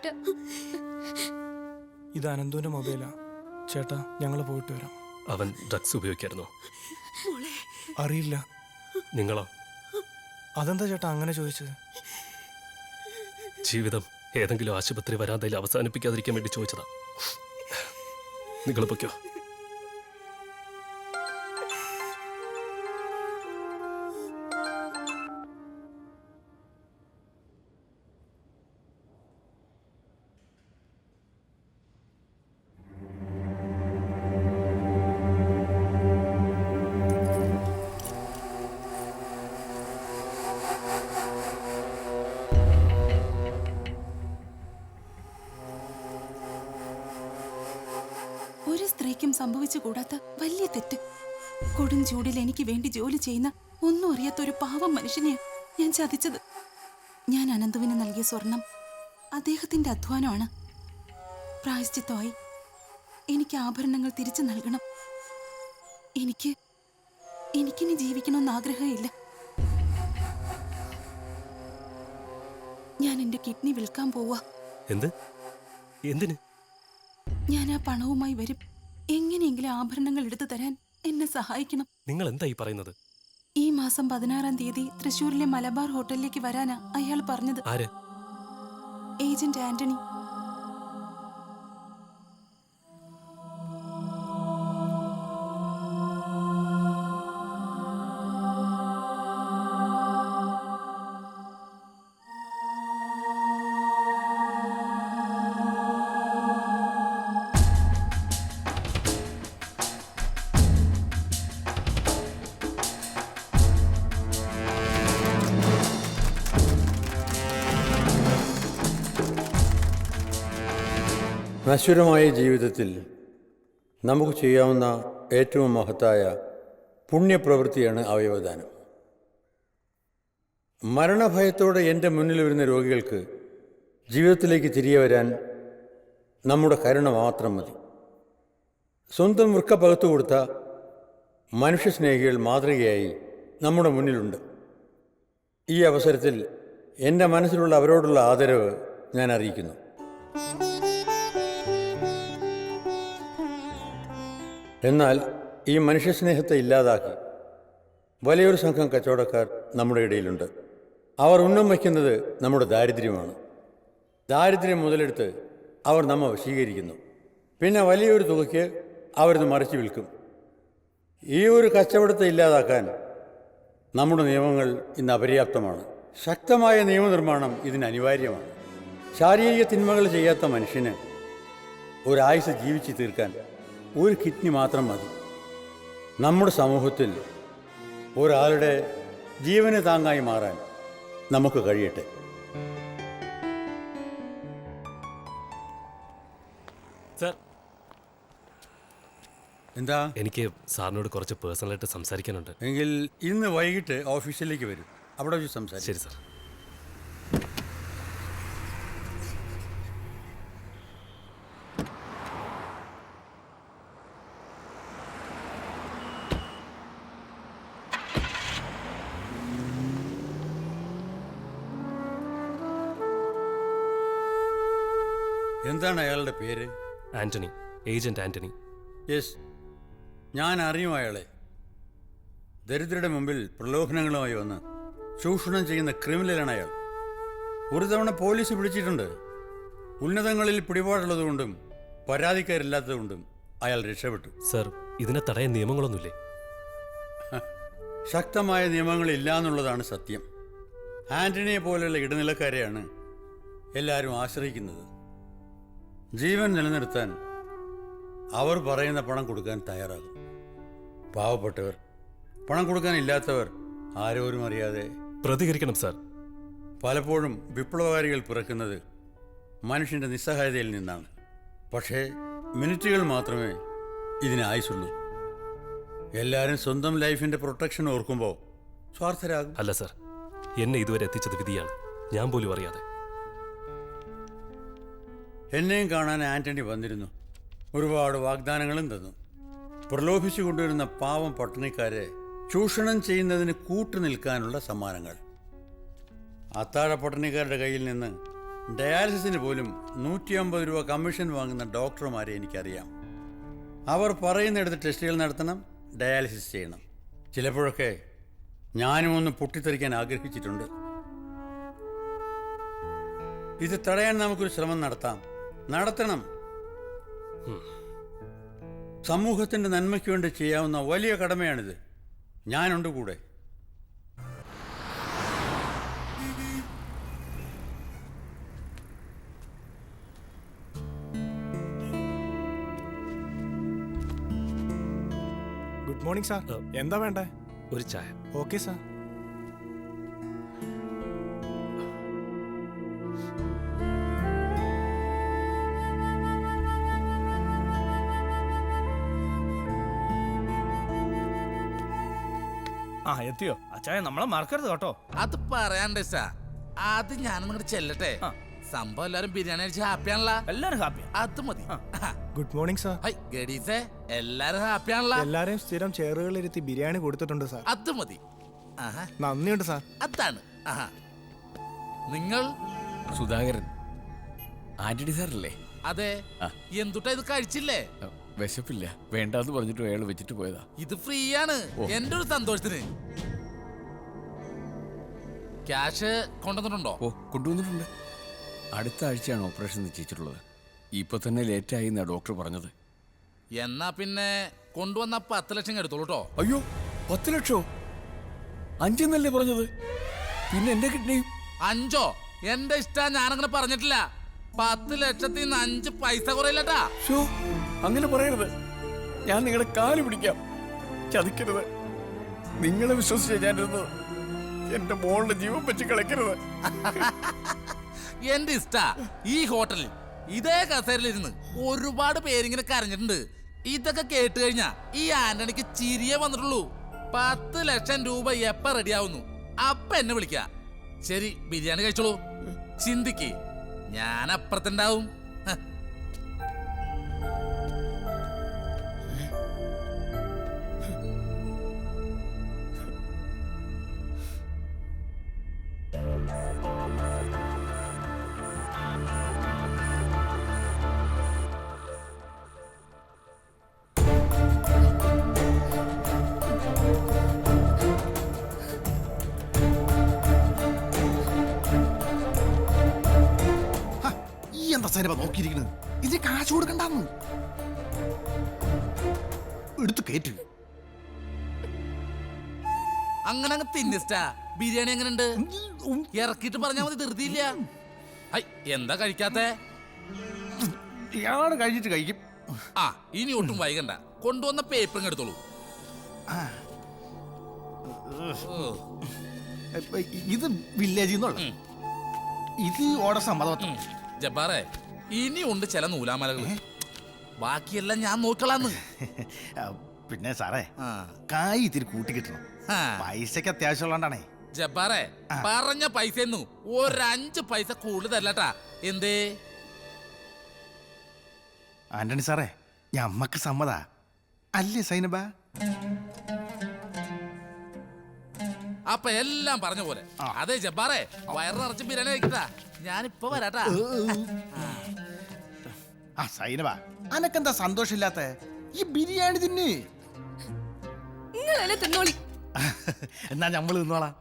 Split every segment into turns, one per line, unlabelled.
ചേട്ടാ.
ഇത് അനന്തുവിന്റെ മൊബൈലാ ചേട്ടാ. ഞങ്ങൾ പോയിട്ട് വരാം.
അവൻ ഡ്രഗ്സ് ഉപയോഗിക്കായിരുന്നോ?
അറിയില്ല.
നിങ്ങളോ?
അതെന്താ ചേട്ടാ അങ്ങനെ ചോദിച്ചത്?
ജീവിതം ഏതെങ്കിലും ആശുപത്രി വരാന്തയിൽ അവസാനിപ്പിക്കാതിരിക്കാൻ വേണ്ടി ചോദിച്ചതാ. നിങ്ങൾ പൊയ്ക്കോ.
ഒരു സ്ത്രീക്കും സംഭവിച്ചുകൂടാത്ത വലിയ തെറ്റ്. കൊടും ചൂടിൽ എനിക്ക് വേണ്ടി ജോലി ചെയ്യുന്ന ഒന്നും അറിയാത്ത ഒരു പാവം മനുഷ്യനെയാ ഞാൻ ചതിച്ചത്. ഞാൻ അനന്തുവിന് നൽകിയ സ്വർണം അദ്ദേഹത്തിന്റെ അധ്വാനമാണ്. പ്രായശ്ചിത്തമായി എനിക്ക് ആഭരണങ്ങൾ തിരിച്ചു നൽകണം. എനിക്കിനി ജീവിക്കണമെന്ന് ആഗ്രഹമില്ല. ഞാൻ എന്റെ കിഡ്നി വിൽക്കാൻ പോവാ.
എന്തിന്?
ഞാൻ ആ പണവുമായി വരും. എങ്ങനെയെങ്കിലും ആഭരണങ്ങൾ എടുത്തു തരാൻ എന്നെ സഹായിക്കണം.
നിങ്ങൾ എന്തായി പറയുന്നത്?
ഈ മാസം 16-ാം തീയതി തൃശ്ശൂരിലെ മലബാർ ഹോട്ടലിലേക്ക് വരാനാ അയാൾ പറഞ്ഞത്.
ആര്?
ഏജന്റ് ആന്റണി.
നശ്വരമായ ജീവിതത്തിൽ നമുക്ക് ചെയ്യാവുന്ന ഏറ്റവും മഹത്തായ പുണ്യപ്രവൃത്തിയാണ് അവയവദാനം. മരണഭയത്തോടെ എൻ്റെ മുന്നിൽ വരുന്ന രോഗികൾക്ക് ജീവിതത്തിലേക്ക് തിരികെ വരാൻ നമ്മുടെ കരുണ മാത്രം മതി. സ്വന്തം വൃക്ക പകുത്തു കൊടുത്ത മനുഷ്യസ്നേഹികൾ മാതൃകയായി നമ്മുടെ മുന്നിലുണ്ട്. ഈ അവസരത്തിൽ എൻ്റെ മനസ്സിലുള്ള അവരോടുള്ള ആദരവ് ഞാൻ അറിയിക്കുന്നു. എന്നാൽ ഈ മനുഷ്യസ്നേഹത്തെ ഇല്ലാതാക്കി വലിയൊരു സംഘം കച്ചവടക്കാർ നമ്മുടെ ഇടയിലുണ്ട്. അവർ ഉന്നം വയ്ക്കുന്നത് നമ്മുടെ ദാരിദ്ര്യമാണ്. ദാരിദ്ര്യം മുതലെടുത്ത് അവർ നമ്മെ വശീകരിക്കുന്നു. പിന്നെ വലിയൊരു തുകയ്ക്ക് അവരിത് മറിച്ച് വിൽക്കും. ഈ ഒരു കച്ചവടത്തെ ഇല്ലാതാക്കാൻ നമ്മുടെ നിയമങ്ങൾ ഇന്ന് അപര്യാപ്തമാണ്. ശക്തമായ നിയമനിർമ്മാണം ഇതിന് അനിവാര്യമാണ്. ശാരീരിക തിന്മകൾ ചെയ്യാത്ത മനുഷ്യന് ഒരായുസ് ജീവിച്ച് തീർക്കാൻ ഒരു കിഡ്നി മാത്രം മതി. നമ്മുടെ സമൂഹത്തിൽ ഒരാളുടെ ജീവന് താങ്ങായി മാറാൻ നമുക്ക് കഴിയട്ടെ.
സർ,
എന്താ?
എനിക്ക് സാറിനോട് കുറച്ച് പേഴ്സണലായിട്ട് സംസാരിക്കാനുണ്ട്.
എങ്കിൽ ഇന്ന് വൈകിട്ട് ഓഫീസിലേക്ക് വരും, അവിടെ വെച്ച് സംസാരിക്കും.
ശരി സാർ.
എന്താണ് അയാളുടെ പേര്?
ആന്റണി, ഏജന്റ് ആന്റണി.
യെസ്, ഞാൻ അറിയും അയാളെ. ദരിദ്രരുടെ മുമ്പിൽ പ്രലോഭനങ്ങളുമായി വന്ന് ചൂഷണം ചെയ്യുന്ന ക്രിമിനലാണ് അയാൾ. ഒരു തവണ പോലീസ് പിടിച്ചിട്ടുണ്ട്. ഉന്നതങ്ങളിൽ പിടിപാടുള്ളതുകൊണ്ടും പരാതിക്കാരില്ലാത്തതുകൊണ്ടും അയാൾ രക്ഷപ്പെട്ടു.
സർ, ഇതിനെ തടയാൻ നിയമങ്ങളൊന്നുമില്ലേ?
ശക്തമായ നിയമങ്ങളില്ല എന്നുള്ളതാണ് സത്യം. ആന്റണിയെ പോലെയുള്ള ഇടനിലക്കാരെയാണ് എല്ലാവരും ആശ്രയിക്കുന്നത്. ജീവൻ നിലനിർത്താൻ അവർ പറയുന്ന പണം കൊടുക്കാൻ തയ്യാറാകും. പാവപ്പെട്ടവർ, പണം കൊടുക്കാനില്ലാത്തവർ ആരോരും അറിയാതെ
പ്രതികരിക്കണം സാർ.
പലപ്പോഴും വിപ്ലവകാരികൾ പിറക്കുന്നത് മനുഷ്യൻ്റെ നിസ്സഹായതയിൽ നിന്നാണ്. പക്ഷേ മിനിറ്റുകൾ മാത്രമേ ഇതിന് ആയുസുള്ളൂ. എല്ലാവരും സ്വന്തം ലൈഫിൻ്റെ പ്രൊട്ടക്ഷൻ ഓർക്കുമ്പോൾ സ്വാർത്ഥരാകും.
അല്ല സാർ, എന്നെ ഇതുവരെ എത്തിച്ചത് വിധിയാണ്, ഞാൻ പോലും അറിയാതെ.
എന്നെയും കാണാൻ ആന്റണി വന്നിരുന്നു. ഒരുപാട് വാഗ്ദാനങ്ങളും തന്നു. പ്രലോഭിച്ചു കൊണ്ടുവരുന്ന പാവം പട്ടിണിക്കാരെ ചൂഷണം ചെയ്യുന്നതിന് കൂട്ടുനിൽക്കാനുള്ള സമ്മാനങ്ങൾ. അത്താഴ പട്ടിണിക്കാരുടെ കയ്യിൽ നിന്ന് ഡയാലിസിസിന് പോലും 150 രൂപ കമ്മീഷൻ വാങ്ങുന്ന ഡോക്ടർമാരെ എനിക്കറിയാം. അവർ പറയുന്നിടത്ത് ടെസ്റ്റുകൾ നടത്തണം, ഡയാലിസിസ് ചെയ്യണം. ചിലപ്പോഴൊക്കെ ഞാനും ഒന്ന് പൊട്ടിത്തെറിക്കാൻ ആഗ്രഹിച്ചിട്ടുണ്ട്. ഇത് തടയാൻ നമുക്കൊരു ശ്രമം നടത്തണം. സമൂഹത്തിൻ്റെ നന്മയ്ക്ക് വേണ്ടി ചെയ്യാവുന്ന വലിയ കടമയാണിത്. ഞാനുണ്ട് കൂടെ.
Good morning sir. എന്താ വേണ്ടേ?
ഒരു ചായ.
Okay sir.
ആ എത്തിയോ? അച്ചായ നമ്മളെ മറക്കരുത് കേട്ടോ.
അത് പറയാണ്ട് സാ, അത് ഞാൻ നിങ്ങോട്ട് ചെല്ലട്ടെ. സംഭവം എല്ലാരും ബിരിയാണി അടിച്ച് ഹാപ്പിയാണല്ലോ.
എല്ലാരും ഹാപ്പിയാ.
അത് മതി.
Good morning sir.
ഹൈ ഗഡീസേ, എല്ലാരും ഹാപ്പിയാണല്ലോ.
എല്ലാരെയും സ്ഥിരം ചെയറുകളിലിരുത്തി ബിരിയാണി കൊടുത്തിട്ടുണ്ട് സാർ.
അത് മതി. ആഹാ,
നന്ദിയുണ്ട് സാർ.
അതാണ്. ആഹാ, നിങ്ങൾ
സുധാകരൻ ആന്റണി സാറല്ലേ?
അതെ. എന്തുട്ടാ ഇത് കഴിച്ചില്ലേ?
വിശപ്പില്ല, വേണ്ടാന്ന് പറഞ്ഞിട്ട് അയാൾ വെച്ചിട്ട് പോയതാ.
ഇത് ഫ്രീ ആണ് എന്റെ ഒരു സന്തോഷത്തിന്. ക്യാഷ് കൊണ്ടുവന്നിട്ടുണ്ടോ?
ഓ, കൊണ്ടുവന്നിട്ടുണ്ട്. അടുത്ത ആഴ്ചയാണ് ഓപ്പറേഷൻ നിശ്ചയിച്ചിട്ടുള്ളത്. ഇപ്പൊ തന്നെ ലേറ്റായി എന്നാ ഡോക്ടർ പറഞ്ഞത്.
എന്നാ പിന്നെ കൊണ്ടുവന്ന 10 ലക്ഷം എടുത്തോളൂ കേട്ടോ.
അയ്യോ, 10 ലക്ഷോ? 5 എന്നല്ലേ പറഞ്ഞത്? പിന്നെ എന്റെ കിഡ്നിയും
5? എന്റെ ഇഷ്ടം, ഞാനങ്ങനെ പറഞ്ഞിട്ടില്ല. 10 ലക്ഷത്തിൽ നിന്ന് 5 പൈസ കുറയില്ലട്ടാ.
ഷോ, അങ്ങനെ പറയരുത്. ഞാൻ നിങ്ങളുടെ കാല് പിടിക്കാം, ചതിക്കരുത്. നിങ്ങളെ വിശ്വസിച്ച ഞാനിരുന്നത്. എന്റെ മോളുടെ ജീവൻ വെച്ച് കളിക്കരുത്.
എന്റെ ഇഷ്ട ഈ ഹോട്ടലിൽ ഇതേ കസേരയിലിരുന്ന് ഒരുപാട് പേരിങ്ങനെ കരഞ്ഞിട്ടുണ്ട്. ഇതൊക്കെ കേട്ട് കഴിഞ്ഞാ ഈ ആന്റണിക്ക് ചിരിയെ വന്നിട്ടുള്ളൂ. 10 ലക്ഷം രൂപ എപ്പ റെഡിയാവുന്നു അപ്പ എന്നെ വിളിക്ക. ശരി, ബിരിയാണി കഴിച്ചോളൂ. ചിന്തിക്ക്, ഞാൻ അപ്പുറത്തുണ്ടാവും.
എന്താ സൈനബ നോക്കിയിരിക്കുന്നത്? ഇതിന് കാശ് കൊടുക്കണ്ടെന്ന് എടുത്തു കേട്ടു.
അങ്ങനെ അങ്ങ് തിന്നിസ്റ്റാ. ബിരിയാണി എങ്ങനെയുണ്ട്? ഇറക്കിട്ട് പറഞ്ഞാൽ മതി, ധൃതിയില്ല. ഐ, എന്താ കഴിക്കാത്തെ?
ഇയാള് കഴിച്ചിട്ട് കഴിക്കും.
ആ, ഇനി ഒട്ടും വൈകണ്ട. കൊണ്ടുവന്ന പേപ്പർ എടുത്തോളൂ.
ഇത് വില്ലേജിൽ നിന്നുള്ള, ഇത് ഓർഡർ സമ്മതം.
ജബ്ബാറേ, ഇനി ഉണ്ട് ചില നൂലാമലകൾ. ബാക്കിയെല്ലാം ഞാൻ നോക്കളാന്ന്.
പിന്നെ സാറേ,
ആ.
കായ് ഇത്തിരി കൂട്ടി കിട്ടണം.
ആ.
പൈസക്ക് അത്യാവശ്യമുള്ളതാണേ.
ജബ്ബാറേ, പറഞ്ഞ പൈസന്നു 5 പൈസ കൂടുതൽ തരലട്ടാ. എന്തേ?
ആന്റണി സാറേ, ഞമ്മക്ക് സമ്മതാ അല്ലേ സൈനബ?
അപ്പൊ എല്ലാം പറഞ്ഞ പോലെ. അതെ ജബ്ബാറേ, വയറ് നിറച്ച് ബിരിയാണി കഴിക്കട്ടാ. ഞാനിപ്പോ വരാട്ടാ.
ആ സൈനബ, അനക്കെന്താ സന്തോഷമില്ലാത്ത? ഈ ബിരിയാണി തിന്ന്.
നിങ്ങളല്ലേ തിന്നോളി.
എന്നാ ഞമ്മള് തിന്നോളാം.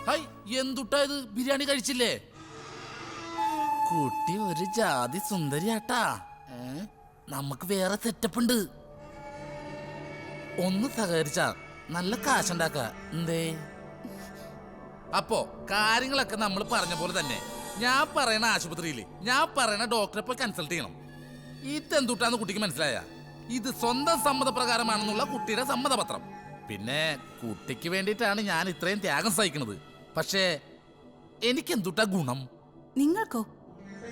ഹൈ, എന്തുട്ടാ ഇത്? ബിരിയാണി കഴിച്ചില്ലേ? കുട്ടി ഒരു ജാതി സുന്ദരിയാട്ടാ. നമുക്ക് വേറെ സെറ്റപ്പ് ഉണ്ട്. ഒന്ന് സഹകരിച്ചാ നല്ല കാശുണ്ടാക്ക. എന്തേ? അപ്പോ കാര്യങ്ങളൊക്കെ നമ്മൾ പറഞ്ഞ പോലെ തന്നെ. ഞാൻ പറയണ ആശുപത്രിയില് ഞാൻ പറയണ ഡോക്ടറെ പോയി കൺസൾട്ട് ചെയ്യണം. ഇതെന്തുട്ടാന്ന് കുട്ടിക്ക് മനസ്സിലായ? ഇത് സ്വന്തം സമ്മതപ്രകാരമാണെന്നുള്ള കുട്ടിയുടെ സമ്മതപത്രം. പിന്നെ കുട്ടിക്ക് വേണ്ടിയിട്ടാണ് ഞാൻ ഇത്രയും ത്യാഗം സഹിക്കുന്നത്. പക്ഷേ എനിക്കെന്തുട്ടാ ഗുണം?
നിങ്ങൾക്കോ?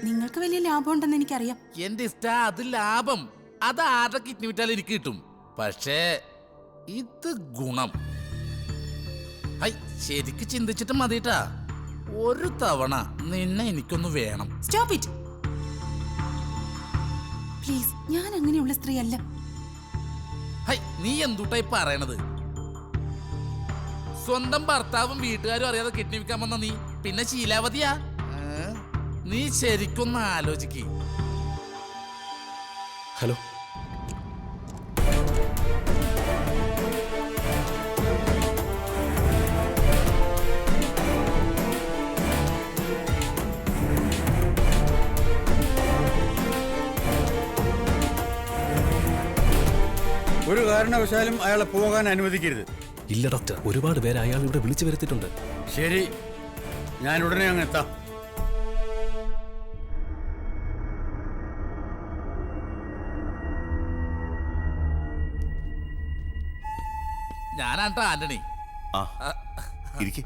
നിങ്ങൾക്ക് വലിയ ലാഭം ഉണ്ടെന്ന് എനിക്കറിയാം.
എന്റെ ഇഷ്ട, അത് ലാഭം. അത് ആരുടെ കിഡ്നി വിറ്റാലും എനിക്ക് കിട്ടും. പക്ഷേ ഇത് ഗുണം. ഹൈ, ശരിക്ക് ചിന്തിച്ചിട്ട് മതിട്ടാ. ഒരു തവണ നിന്നെ എനിക്കൊന്ന് വേണം.
Stop it. പ്ലീസ്, ഞാൻ അങ്ങനെയുള്ള സ്ത്രീ അല്ല.
ഹൈ, നീ എന്തുട്ടായി പറയണത്? സ്വന്തം ഭർത്താവും വീട്ടുകാരും അറിയാതെ കിഡ്നി വിൽക്കാൻ വന്ന നീ പിന്നെ ശീലാവതിയാ? നീ ശരിക്കൊന്ന് ആലോചിക്ക്.
ഹലോ,
ഒരു കാരണവശാലും അയാളെ പോകാൻ അനുവദിക്കരുത്.
ഇല്ല ഡോക്ടർ, ഒരുപാട് പേര് അയാൾ ഇവിടെ വിളിച്ചു വരുത്തിയിട്ടുണ്ട്.
ശരി, ഞാൻ ഉടനെ അങ്ങ് എത്താം.
ഞാനാട്ടോ ആന്റണി.
ആ ഇരിക്ക്.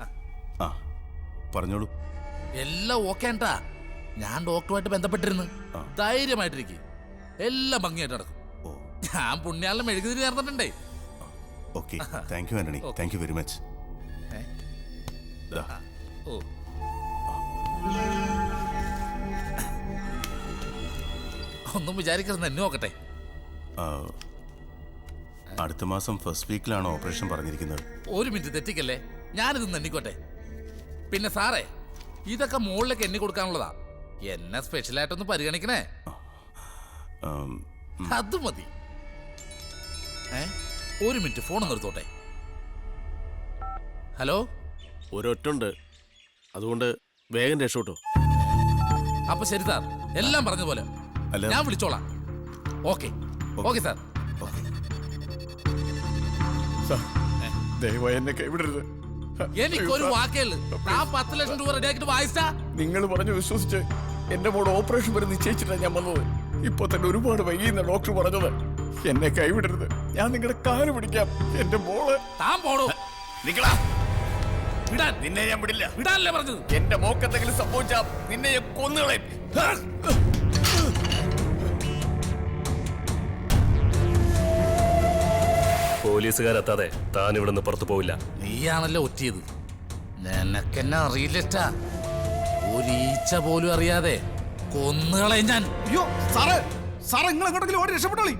ആ പറഞ്ഞോളൂ.
എല്ലാം ഓക്കെ ആണ്ടാ. ഞാൻ ഡോക്ടറുമായിട്ട് ബന്ധപ്പെട്ടിരുന്നു. ധൈര്യമായിട്ടിരിക്കും, എല്ലാം ഭംഗിയായിട്ട് നടക്കും. ഞാൻ പുണ്യാളിനെ മെഴുകുതിരി നേർന്നിട്ടുണ്ടേ.
Okay, thank you Antony, thank you very much.
ഓ, ഒന്നും വിചാരിക്കരുത്, എന്നെ നോക്കട്ടെ.
അടുത്ത മാസം ഫസ്റ്റ് വീക്കിലാണ് ഓപ്പറേഷൻ പറഞ്ഞിരിക്കുന്നത്.
ഒരു മിനിറ്റ് തെറ്റിക്കല്ലേ, ഞാനിത് എണ്ണിക്കോട്ടെ. പിന്നെ സാറേ, ഇതൊക്കെ മുകളിലേക്ക് എണ്ണി കൊടുക്കാനുള്ളതാ. എന്നെ സ്പെഷ്യലായിട്ടൊന്ന് പരിഗണിക്കണേ. അത് മതി. ഒരു മിനിറ്റ്, ഫോൺ നിർത്തോട്ടെ. ഹലോ,
ഒരൊറ്റുണ്ട്, അതുകൊണ്ട് വേഗം രക്ഷോട്ടോ.
അപ്പൊ ശരി സാർ, എല്ലാം പറഞ്ഞ പോലെ
അല്ല,
ഞാൻ വിളിച്ചോളാം. Okay okay sir.
ദയവായി എന്നെ കൈവിടരുത്.
എനിക്കൊരു വാക്കേള്. ആ 10 ലക്ഷം രൂപ റെഡിയാക്കിട്ട് വായിച്ചാ.
നിങ്ങൾ പറഞ്ഞു വിശ്വസിച്ച് എന്റെ മോട് ഓപ്പറേഷൻ വരെ നിശ്ചയിച്ചിട്ടാണ് ഞാൻ വന്നത്. ഇപ്പൊ തന്നെ ഒരുപാട് വൈകിയെന്ന ഡോക്ടർ പറഞ്ഞത്. എന്നെ കൈവിടരുത്, ഞാൻ നിങ്ങളുടെ കാല് പിടിക്കാം. എന്റെ മോള്
താൻ പോടോ.
നിങ്ങളാ
വിടാൻ.
നിന്നെ ഞാൻ വിടില്ല.
വിടാനല്ലേ പറഞ്ഞത്?
എന്റെ മോക്ക് എന്തെങ്കിലും സംഭവിച്ചാ നിന്നെ ഞാൻ കൊന്നുകളയും.
പോലീസുകാരെത്താതെ താൻ ഇവിടുന്ന് പുറത്തു പോവില്ല.
നീയാണല്ലോ ഒറ്റിയത്. നിനക്കെന്നെ അറിയില്ലറ്റാ. ഒരീച്ച പോലും അറിയാതെ കൊന്നുകളയും ഞാൻ.
അയ്യോ സാറേ, സാറേ നിങ്ങൾ എങ്ങോട്ടെങ്കിലും ഓടി രക്ഷപ്പെട്ടോളി.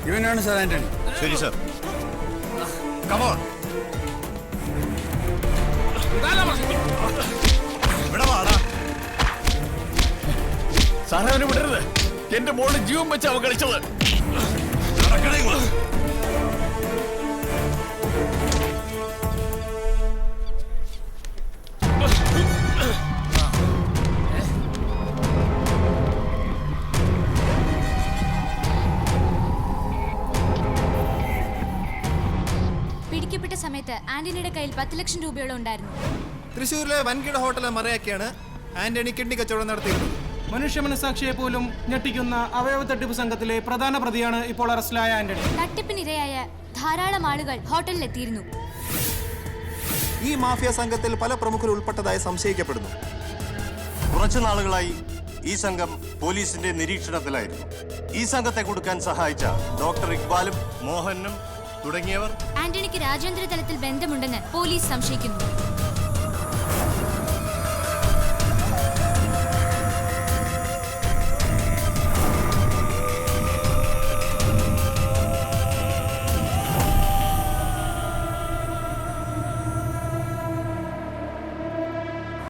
ഇവനാണ് സാർ ആന്റണി.
ശരി സാർ.
കമോൺ.
സാറേ, അവനെ വിടരുത്. എന്റെ മോള് ജീവൻ വെച്ച് അവൻ കളിച്ചത്.
പിടിക്കപ്പെട്ട സമയത്ത് ആന്റണിയുടെ കയ്യിൽ 10 ലക്ഷം രൂപയോളം ഉണ്ടായിരുന്നു.
തൃശ്ശൂരിലെ വൻകിട ഹോട്ടൽ മറയാക്കിയാണ് ആന്റണി കിഡ്നി കച്ചവടം നടത്തിയിരുന്നത്.
മനുഷ്യ മനസാക്ഷിയെ പോലും ഞെട്ടിക്കുന്ന അവയവ തട്ടിപ്പ് സംഘത്തിലെ പ്രധാന പ്രതിയാണ് ഇപ്പോൾ അറസ്റ്റിലായ ആന്റണി.
തട്ടിപ്പിനിരയായ ധാരാളം ആളുകൾ ഹോട്ടലിലെത്തിയിരുന്നു.
ഈ മാഫിയ സംഘത്തിൽ പല പ്രമുഖർ ഉൾപ്പെട്ടതായി സംശയിക്കപ്പെടുന്നു.
കുറച്ചു നാളുകളായി ഈ സംഘം പോലീസിന്റെ നിരീക്ഷണത്തിലായിരുന്നു. ഈ സംഘത്തെ കൊടുക്കാൻ സഹായിച്ച ഡോക്ടർ ഇക്ബാലും മോഹനും തുടങ്ങിയവർ
ആന്റണിക്ക് രാജ്യാന്തര തലത്തിൽ ബന്ധമുണ്ടെന്ന് പോലീസ് സംശയിക്കുന്നു.